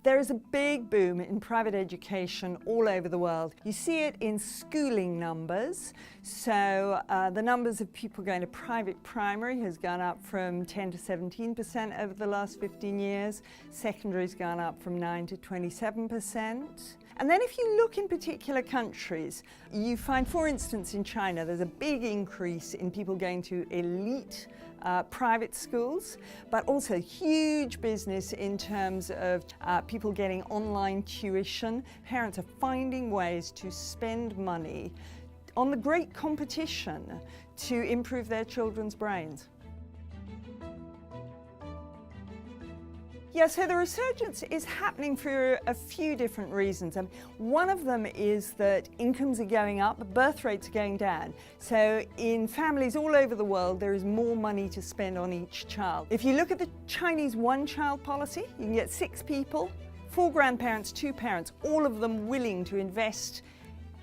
There is a big boom in private education all over the world. You see it in schooling numbers. So the numbers of people going to private primary has gone up from 10 to 17% over the last 15 years. Secondary's gone up from 9 to 27%. And then if you look in particular countries, you find, for instance, in China, there's a big increase in people going to elite private schools, but also huge business in terms of people getting online tuition. Parents are finding ways to spend money on the great competition to improve their children's brains. Yeah, so the resurgence is happening for a few different reasons. One of them is that incomes are going up, birth rates are going down. So in families all over the world, there is more money to spend on each child. If you look at the Chinese one-child policy, you can get 6 people, 4 grandparents, 2 parents, all of them willing to invest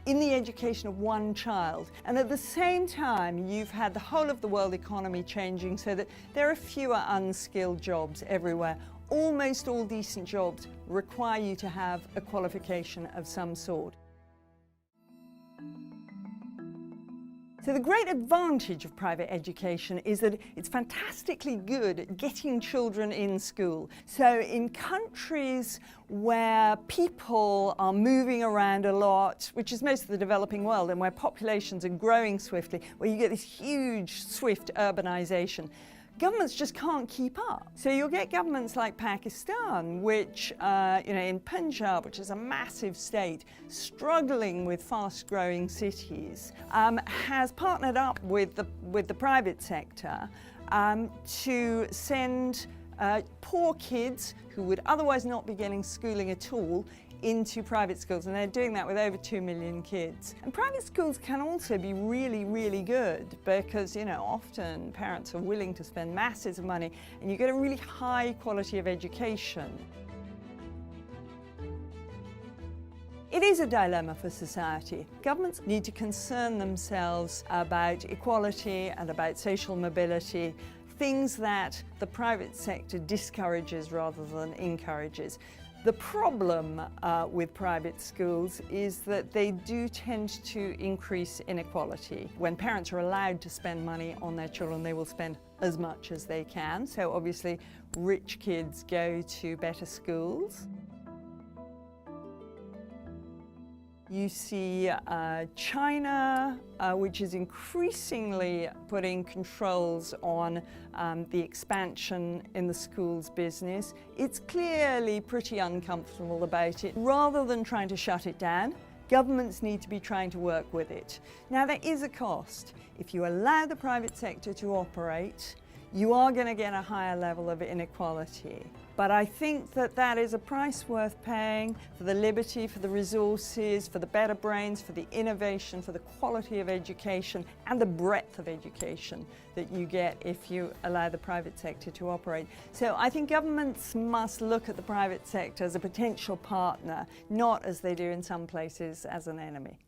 in the education of one child. And at the same time, you've had the whole of the world economy changing so that there are fewer unskilled jobs everywhere. Almost all decent jobs require you to have a qualification of some sort. So the great advantage of private education is that it's fantastically good at getting children in school. So in countries where people are moving around a lot, which is most of the developing world, and where populations are growing swiftly, where you get this huge, swift urbanization, governments just can't keep up. So you'll get governments like Pakistan, which, in Punjab, which is a massive state, struggling with fast-growing cities, has partnered up with the private sector to send poor kids who would otherwise not be getting schooling at all into private schools, and they're doing that with over 2 million kids. And private schools can also be really, really good because, often parents are willing to spend masses of money and you get a really high quality of education. It is a dilemma for society. Governments need to concern themselves about equality and about social mobility, things that the private sector discourages rather than encourages. The problem with private schools is that they do tend to increase inequality. When parents are allowed to spend money on their children, they will spend as much as they can. So obviously, rich kids go to better schools. You see China, which is increasingly putting controls on the expansion in the schools business. It's clearly pretty uncomfortable about it. Rather than trying to shut it down, governments need to be trying to work with it. Now, there is a cost. If you allow the private sector to operate, you are going to get a higher level of inequality. But I think that that is a price worth paying for the liberty, for the resources, for the better brains, for the innovation, for the quality of education and the breadth of education that you get if you allow the private sector to operate. So I think governments must look at the private sector as a potential partner, not as they do in some places as an enemy.